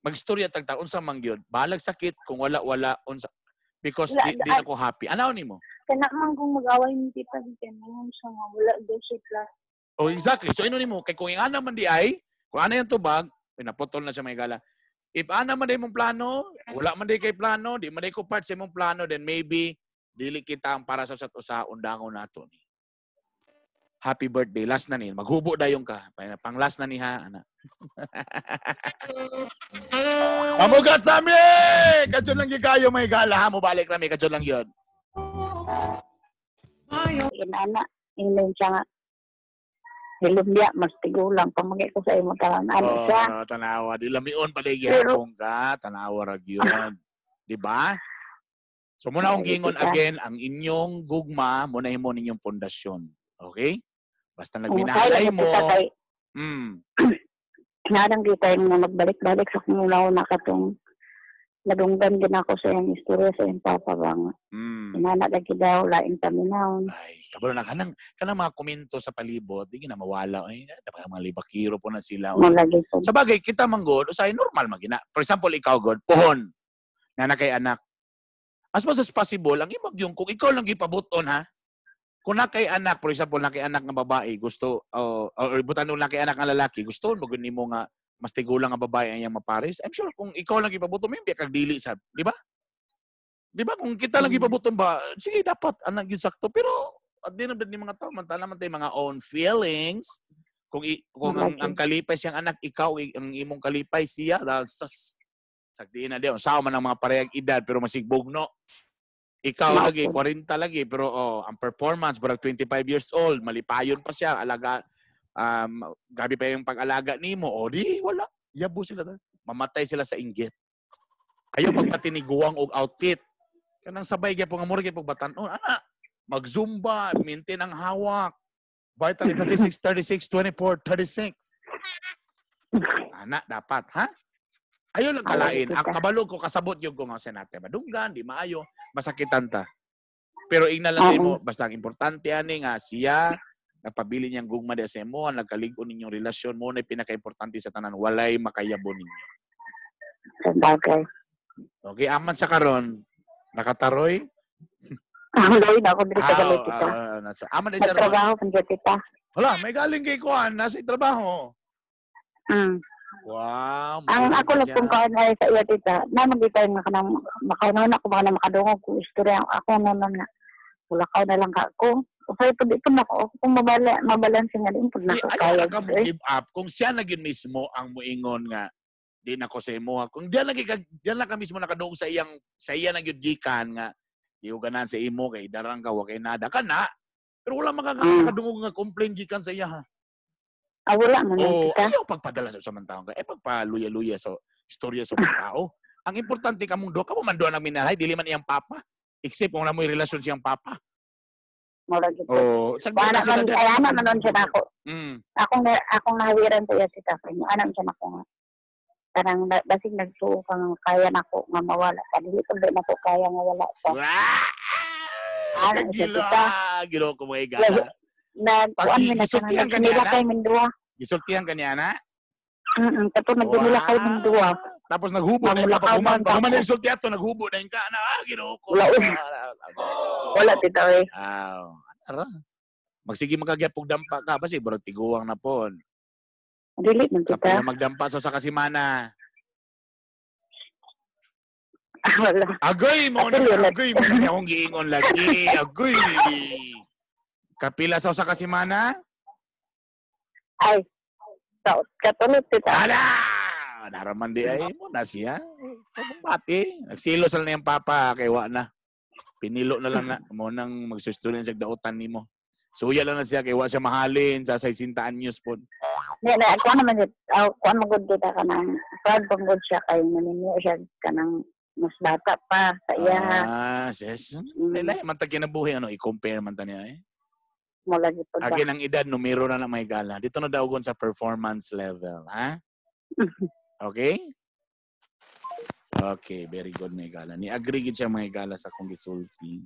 Magstorya tagta unsa man gyud. Balag sakit kung wala unsa because di na ko happy. Anaw nimo? Kana man kung mag-away ni tita di kanang siya nga wala daw siya class. Oh, exactly. So ino nimo kay kung ana man di ay, kung ana yung tubag, pinaputol na siya may gala. If ana man day mong plano, wala man day kay plano, di man day ko part sa imong plano, then maybe dili kita ang para sa usa undangon nato ni. Happy birthday, last na ni. Maghubo dayon ka. Pang last na ni ha, ana. Amuga sami! Kadyon lang gigayo may gala ha, mo balik rami kadyon lang yun. Inana, ingon siya nga. Hilumya, mas tigulang pamagay ko sa imo tanan. Ano siya? Tanawa. Di lamion pa day gihapon ka. Tanawa rag yun. Di ba? So muna akong gingon again, ang inyong gugma, muna mo ninyong pundasyon. Okay? Basta nagbinahalay mo. Narang kita yung magbalik-balik sa kumulaw na katong nadunggan din ako sa iyong istorya sa iyong papabang. Inana lagi daw, laing taminaw. Ay, kabalo na kanang mga komento sa palibot, di na mawala. Ay, dapat mga libakiro po na sila. Sa bagay, kita manggod, usay normal magina. For example, ikaw god, pohon, na kay anak. As much as possible, ang imag yung kung ikaw lang ipabuton ha, kung na kay anak, for example, na kay anak ng babae, gusto, or butan na kay anak ng lalaki, gusto, maguni mo nga, mas tigulang ang babae ang iyang maparis. I'm sure kung ikaw lang ipabuton, may kag dili sa, di ba? Di ba? Kung kita lang ipabuton ba, sige, dapat, anak yun sakto. Pero, at di na mga tao, mantala man tayo mga own feelings. Kung ang kalipay siyang anak, ikaw, ang imong kalipay siya, dahil sagdiin na diyon, sao man ang mga parehang edad, pero masigbog, no? Ikaw lagi, 40 lagi, pero ang performance, barag 25 years old, malipayon pa siya, alaga, gabi pa yung pag-alaga nimo, di, wala. Yabo sila. Mamatay sila sa inggit. Ayaw pagpatiniguang og outfit. Kanang sabay kaya po nga mura kaya po batanon. Ana, mag-zumba, maintain ang hawak. Vital 36, 36, 24, 36. Ana, dapat, ha? Ayaw lang kalain. Ang kabalog ko, kasabot yung kung sa natin. Madunggan, di maayo, masakitan ta. Pero ingnalan mo, Oo. basta ang importante ani nga siya napabili niyang gugma di sa imo, nagkaligon ninyong relasyon mo na pinaka-importante sa tanan, walay makayabo ninyo. Sa bagay. Okay, aman sa karon, nakataroy? Ang gawin ako dito sa galit kita. Aman di sa karon. Nagtrabaho pa dyan kita. Hala, may galing kay Kuan, nasa trabaho. Mm. Wow. Ang magaling ako na lang siya. kung kaon ay sa iya tita, na magita yung makaunawin ako baka na makadungog kung istorya ako naman nga. Wala ka na lang ka ako. Okay, pwede po na ako. Kung mabalansin nga din, pag Di, nakakaya. ayaw ka mo give up. Kung siya naging mismo ang muingon nga, di na ko sa imo. Kung diyan lang ka mismo nakadungog sa iya nagyud gikan nga, di ko ganan sa imo kay darang ka, wa kay nada ka na. Pero wala makadungog nga complain gikan sa iya ha. Wala man lang O, kita. ayaw pagpadala sa usamang tao ka. Pagpaluya-luya sa istorya sa mga tao. Ang importante ka mong do, ka mo man doon ang minalay, dili man iyang papa. Except kung na mo yung relasyon siyang papa. Mura dito. O, sagda Wala na sila man, dyan. ay anak manon siya na ako. Akong nahawiran sa iya tita. Anak siya na ako nga. Parang basig nagsuo ka nga kaya na ako nga mawala. Dili ko na ako kaya nga wala pa. Wow! Ano, Gilo, isa gilo ko mga igala. Nagkuan mi na Gisultihan ka nila niya kay Mindua. Gisultihan ka niya na? Tapos nagdumila kay Mindua. Tapos naghubo na yung Mamulakaw papaguman. man Paguman ako. na yung sultiato, naghubo na yung ka. Gilo ko. Wala, Wala tita eh. Ara. Magsige magagyapog dampa ka. Basi, bro, tiguang na po. Dili man Kapag tita. na magdampa sa kasimana. Wala. Agoy mo na. Agoy mo na akong giingon lagi. Agoy. Kapila sa kasimana? Ay. Katulog tita. Ala! Naraman di ay mo na siya. Pati. Nagsilo sa na yung papa. Kaya wa na. Pinilo na lang na. Mo nang magsustunin sa dautan ni mo. Suya lang na siya. Kaya wa siya mahalin sa 60 anyos po. Kuan naman yun. Kuan magod kita ka nang. Proud pagod siya kayo. Naninyo siya ka nang mas bata pa sa iya. Sis. Lala, mantag kinabuhi. I-compare man ta niya eh. Mula dito ba? Agin ang edad, numero na lang may gala. Dito na daw sa performance level. Ha? Okay? Okay, very good may gala. Ni-agree gid siya may gala sa kong gisulti.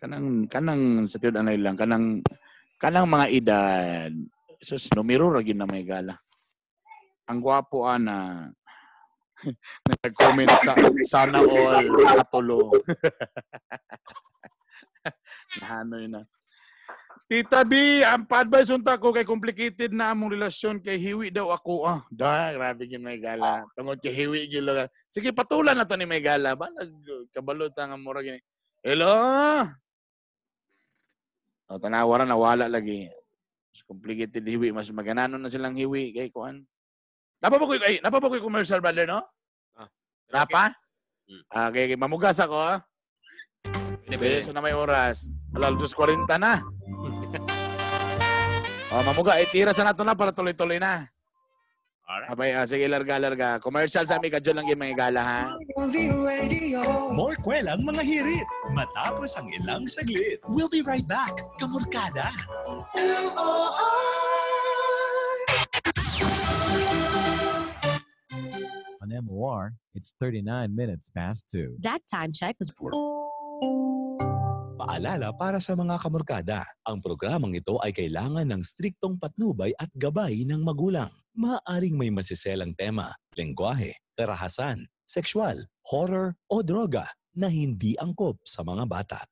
Kanang sa tiyon anay lang, kanang mga edad. Sus, numero ra gid na may gala. Ang gwapo ana. Nag-comment sa sana all katulo. Nahanoy na. Tita B, ang pa-advise unta ko kay complicated na among relasyon kay hiwi daw ako. Grabe gyud may gala. Tungod kay hiwi gyud lang. Sige, patulan na to ni may gala ba nagkabalot ang mura gini. Hello. Tanawaran nawala lagi. Complicated hiwi, mas magananon na silang hiwi kay kuan. Napa ko commercial brother no? Napa? Okay, mamugas ako ha. Beso na may oras. Alas 2:40 na. Mamuga, tira sa nato na para tuloy-tuloy na. Alright. Abay, sige, larga. Commercial sa amin, kadyo lang yung mga gala, ha? More kwelang mga hirit. Matapos ang ilang saglit. We'll be right back. Kamurkada. On MOR, it's 39 minutes past 2. That time check was... Paalala para sa mga kamurkada, ang programang ito ay kailangan ng striktong patnubay at gabay ng magulang. Maaring may masiselang tema, lengguwahe, karahasan, sexual, horror o droga na hindi angkop sa mga bata.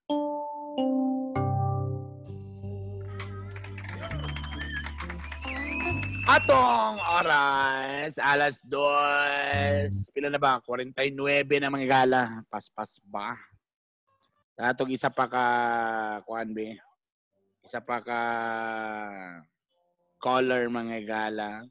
Atong oras, alas 2. Pila na ba? 49 na mga gala. Paspas ba? Atong isa pa ka, kuan be? Isa pa ka caller mga gala.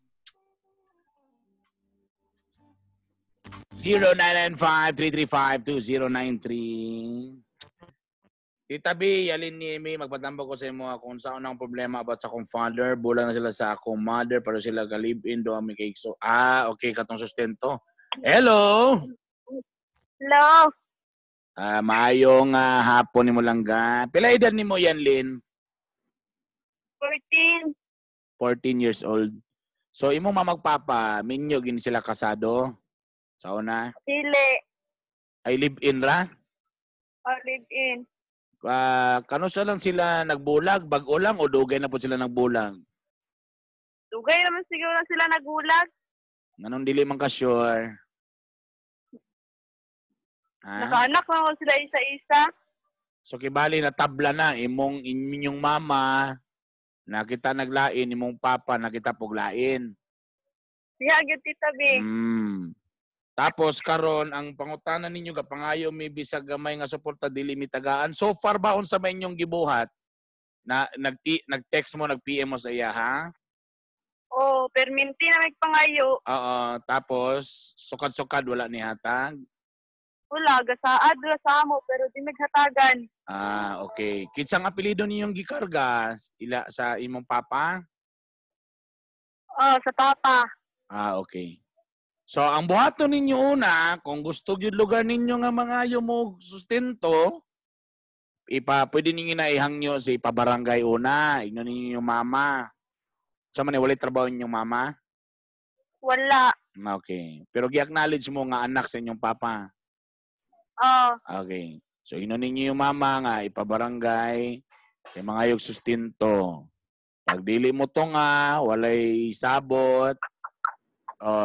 0995-335-2093. Tita B, alin ni Amy, magpatambo ko sa imo kung saan ang problema about sa akong father. Bulan na sila sa akong mother, pero sila ka-live-in do kami kay so. Okay, katong sustento. Hello! Hello! Maayong hapon ni mo lang ga. Pila edad ni mo yan, Lynn? 14. 14 years old. So, imo mamagpapa, minyo gin sila kasado? Sa una? Dili. Ay live-in ra? O live-in. Kano sa lang sila nagbulag? Bag-o lang o dugay na po sila nagbulag? Dugay naman siguro sila nagulag. Ganun dili man ka sure. Ha? Nakaanak naman sila isa-isa. So kibali na tabla na inyong mama nakita naglain, imong papa nakita puglain. Siya gyud Tita B. Tapos karon ang pangutanan ninyo kapangayo may bisag gamay nga suporta dili mitagaan. So far ba unsa may inyong gibuhat? Na nag-text mo, nag-PM mo sa iya, ha? Oh, perminti na may pangayo. Oo, tapos sukad-sukad wala ni hatag. Wala, gasaad wala sa amo pero di naghatagan. Okay. Kinsang apelyido ninyong gikarga sa imong papa? Oh, sa papa. Okay. So ang buhaton ninyo una, kung gusto gyud lugar ninyo nga mga mo sustento, pwede ninyo na ihangyo sa ipabarangay una, igno ninyo yung mama. Sa man walay trabaho ninyong mama? Wala. Okay. Pero gi-acknowledge mo nga anak sa inyong papa. Okay. So ino ninyo yung mama nga ipabarangay, kay mga yung sustento. Pag dili mo to nga, walay sabot,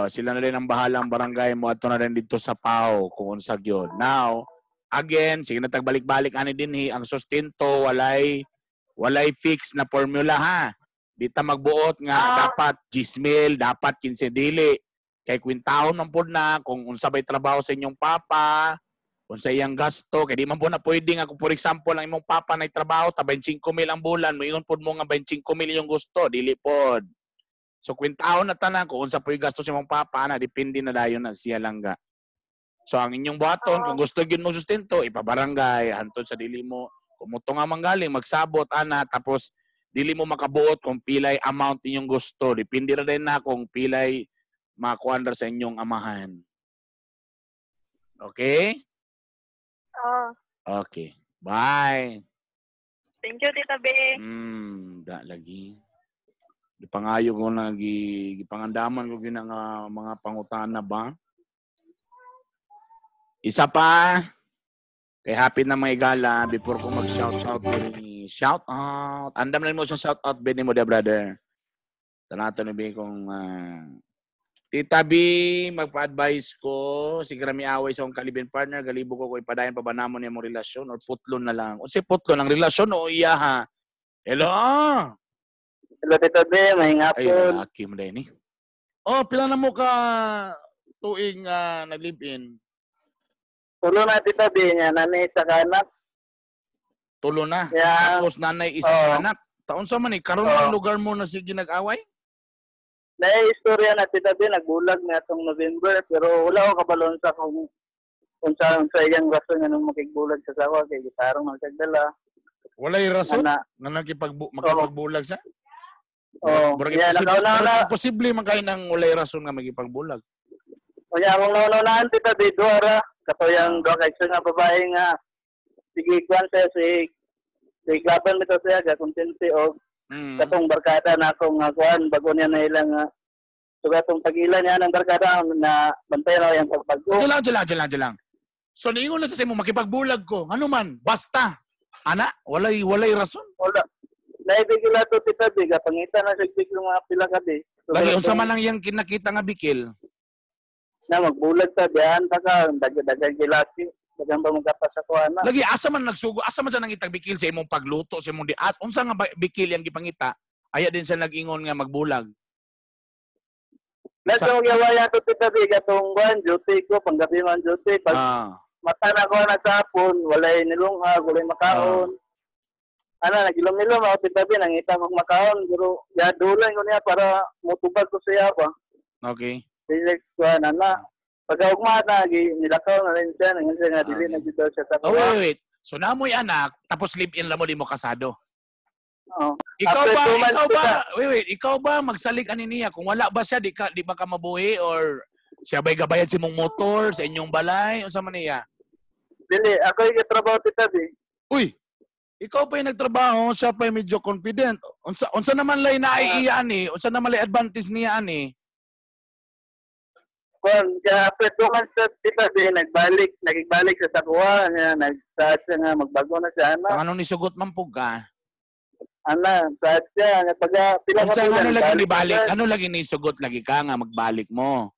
sila na rin ang bahala ang barangay mo at na rin dito sa PAO kung unsag yun. Now, again, sige na tagbalik-balik ani din ang sustento walay fix na formula ha. Dita magbuot nga dapat 10,000, dapat 15 dili. Kay kwintahon man pud na kung unsa bay trabaho sa inyong papa, unsa iyang gasto, kay di man po na pwede nga kung for example ang imong papa nay trabaho ta 25,000 ang bulan, moingon pud mo nga 25,000 yung gusto, dili pod. So kwintahon na tanan kung unsa po yung gasto sa imong papa na depende na dayon na siya lang ga. So ang inyong buhaton kung gusto gyud mo sustento ipabarangay hantod sa dili mo kumuto nga manggaling magsabot ana tapos dili mo makabuot kung pilay amount inyong gusto, depende ra din na kung pilay makuandar sa inyong amahan. Okay? Okay. Bye. Thank you, Tita B. Da lagi. Gipangayo ko na gipangandaman ko ginang mga pangutana ba? Isa pa kay happy na mga igala before ko mag-shoutout shoutout. Andam na mo sa shoutout bini mo dia brother. Tanato ni bi kung Tita B, magpa-advise ko, sige rami away sa akong kalibin partner, galibo ko kung ipadayon pa ba namon yung relasyon or putlon na lang. O si putlon ang relasyon o iya ha? Hello? Hello, Tita B. May Ay, hapon. lalaki mo na yun Oh, pila na mo ka tuing nag-live-in? Tulo na, Tita B. Niya, nanay sa kanak. Tulo na. Yeah. Tapos nanay isang anak. Taon sa man karon ang lugar mo na sige nag-away? Istorya na Tita B, nagbulag na itong November, pero wala ko kabalon sa kung sa iyang rason nga nung makigbulag sa sawa, kay gitarong magkagdala. Walay rason? Nga makipagbulag siya? Oo. Posible man kayo ng walay rason nga magipagbulag. Kaya kung naunaunahan Tita B, duwara, katuyang doa kay nga babae nga, sige kwan siya, si Klaban nito siya, kakontinti o katong barkada na akong kuan bago niya na ilang so katong pag-ilan niya ng barkada na bantay raw yung pagpagbo. Diyan lang. So niingon na sa mo makipagbulag ko. Ano man, basta. Ana, walay rason. Wala. Naibigila to Tita B, pangita na sa bigil mga pila ka di. So, lagi unsa man lang yang kinakita nga bikil. Na magbulag ta diyan ta ka dagan gilaki. Dagan ba magkapas sa kuan na. Lagi asa man nagsugo, asa man sa nangitag bikil sa imong pagluto, sa imong dias. Unsa nga bikil yang gipangita? Aya din sa nag-ingon nga magbulag. Lato gyawaya to Tita B katong kuan duty ko panggabi man duty pag mata na ko na sa hapon, walay nilunghag, walay makaon. Nagilom-ilom ako Tita B nangita kog makaon pero yadulan ko niya para motubag ko siya ba. Okay. Relax kuan ana. Pag-ugma na, nilakaw na rin siya. Nangyari nga, dili na dito siya sa kuha. Wait. So, namoy anak, tapos live-in lang mo, di mo kasado. Oo. Ikaw ba magsalig ani niya? Kung wala ba siya, di ba ka mabuhi? Or siya ba'y gabayad sa imong motor, sa inyong balay? O sa man niya? Dili, ako yung trabaho Tita B. Uy! Ikaw pa yung nagtrabaho, siya pa yung medyo confident. Unsa naman lay naiiya ani? Unsa naman lay advantage niya ani? Kaya after 2 months sa tita B, nagbalik sa Takuan. Nag-start siya nga, magbago na siya. Kung anong nisugot man po ka? Start siya. Pag pila Kung ka saan, bulan, ano lagi ni balik balik? siya. Ano lagi ni sugot lagi ka nga magbalik mo?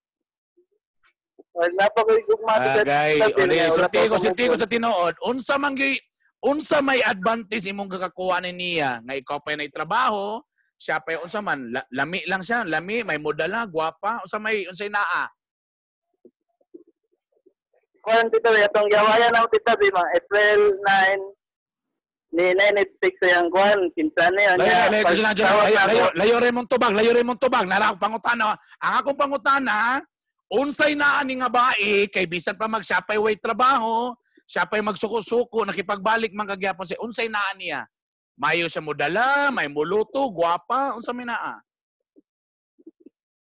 Napakagugmati Agay, sulti ko sa tinuod. Unsa may advantage imong kakakuha ni niya nga ikaw pa na trabaho, siya pa unsa man lami lang siya, lami may modala, gwapa, unsay naa. Kung tita B, itong gawayan ng tita B, mga April 9, ni Netflix yung kuhan, kinsa na yun. Layo rin mong tubag. Nara akong pangutana. Ang akong pangutana, unsay naa ni nga bae, kay bisan pa siya pa'y way trabaho, siya pa'y magsuko-suko, nakipagbalik man kagyapon siya, unsay naa niya? Mayo siya modala, may muluto, gwapa, unsay may naa?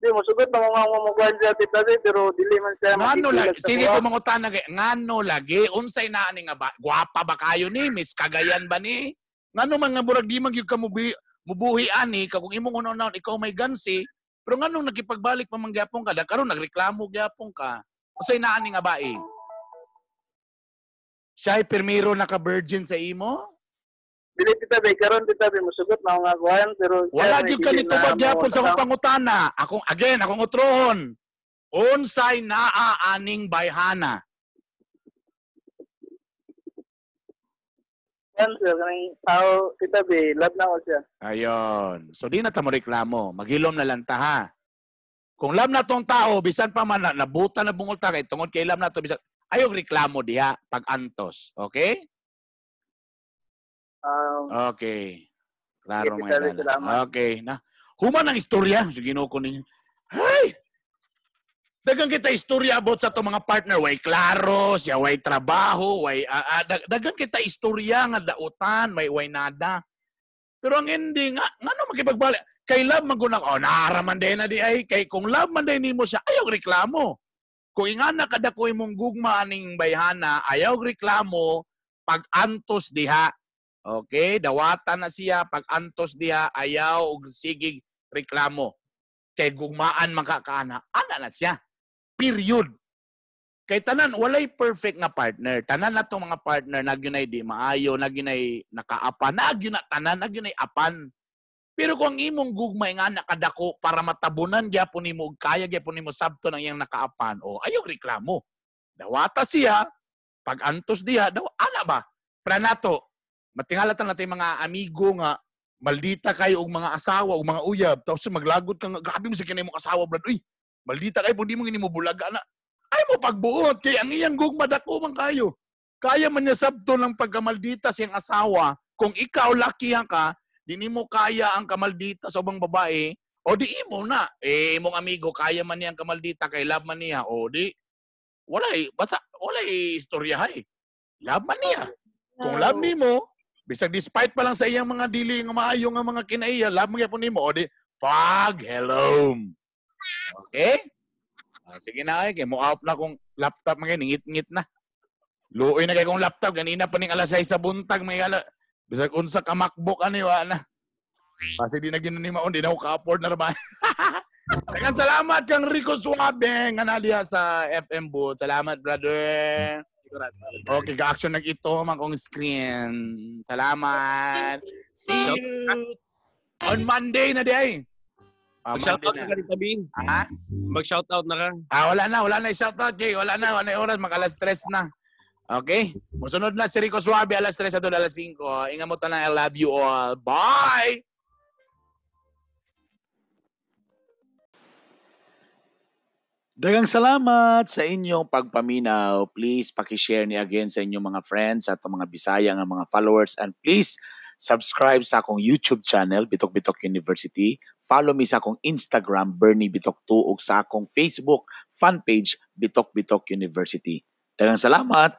Di mo, sugot na mga mumukuhan siya, tita B, pero dili man siya Ngano lagi, makikilag sa sige kuha. ko mangutana kay, ngano lagi, unsay naa ni nga bae? Gwapa ba kayo ni? Miss Cagayan ba ni? Ngano man nga murag di man gyud ka mubuhi ani, kung imong unaw ikaw may gansi, pero nganong nakipagbalik pa man gyapon ka, karon nagreklamo gyapon ka. Unsay naa ni nga bae? Siya ay pirmiro naka-virgin sa imo? Dili tita B, karon tita B, musugot na mga kuhan, pero Wala gyud ka nito gyapon sa akong pangutana. Akong utrohon. Unsay naa aning bayhana? Sir, kaning tao, tita B, love na ko siya. Ayon. So di na ta mo reklamo. Maghilom na lang ta ha. Kung love na tong tao, bisan pa man nabuta na bungol ta kay tungod kay love na to bisan ayog reklamo diha pag antos. Okay? Okay. Klaro Sige, mga tita B, idala. salamat. Okay. Na. Human ang istorya. Sige ko ninyo. Hay! Dagang kita istorya about sa to mga partner. Way klaro, siya way trabaho, way dagang kita istorya nga dautan, way nada. Pero ang ending, ngano makipagbalik? Kay love magunang, naaraman din na di ay. Kay kung love man din mo siya, ayaw reklamo. Kung ingana kada ko imong gugma aning bayhana, ayaw reklamo, pag antos diha. Okay? Dawatan na siya, pag antos diha, ayaw, sigig reklamo. Kay gugmaan makakaana, ana na siya. Period. Kay tanan, walay perfect nga partner. Tanan na itong mga partner, nagyunay di maayo, nagyunay nakaapan, nagyunay tanan, nagyunay apan. Pero kung imong gugmay nga nakadako para matabunan gyapon nimo kaya gyapon nimo sabto ng iyang nakaapan, ayaw reklamo. Dawata siya, pag antos diha, ana ba? Pranato, matingalatan natin mga amigo nga, maldita kayo og mga asawa og mga uyab, tapos maglagod ka nga, grabe mo sa kinay mong asawa, brad. Uy, maldita kayo, hindi mo gini mo bulaga na. Ay mo pagbuot, kay ang iyang gugma dako man kayo. Kaya man niya sabto ng pagkamaldita siyang asawa, kung ikaw lakihan ka, di mo kaya ang kamaldita sa ubang babae, o di imo na. Imong amigo, kaya man niya ang kamaldita, kay love man niya, o di, walay istorya hay. Love man niya. Kung love ni mo, bisag despite pa lang sa iyang mga dili nga maayo nga mga kinaiya, love man gyapon nimo, o di, hello. Okay? Sige na kay mo out na kung laptop mga ngit-ngit na. Luoy na kay kong laptop ganina pa ning alas 6 sa buntag may bisag unsa ka MacBook ani wa na. Kasi di na ginani maon di na ko ka-afford na ra. Daghang salamat kang Rico Suabe nga naliya sa FM booth. Salamat brother. Okay, ka-action nag ito man kong screen. Salamat. See you on Monday na day. Mag-shoutout na ka rin, Tabi. Ha? Mag-shoutout na ka. Wala na i-shoutout, Jay. Wala na oras, mag-alas 3 na. Okay? Musunod na si Rico Suabe, alas 3 at alas 5. Ingat mo na, I love you all. Bye! Daghang salamat sa inyong pagpaminaw. Please, pakishare ni again sa inyong mga friends at mga Bisaya nga mga followers. And please, subscribe sa akong YouTube channel, Bitok Bitok University. Follow me sa akong Instagram, Bernie Bitok 2, ug sa akong Facebook fan page, Bitok Bitok University. Daghang salamat!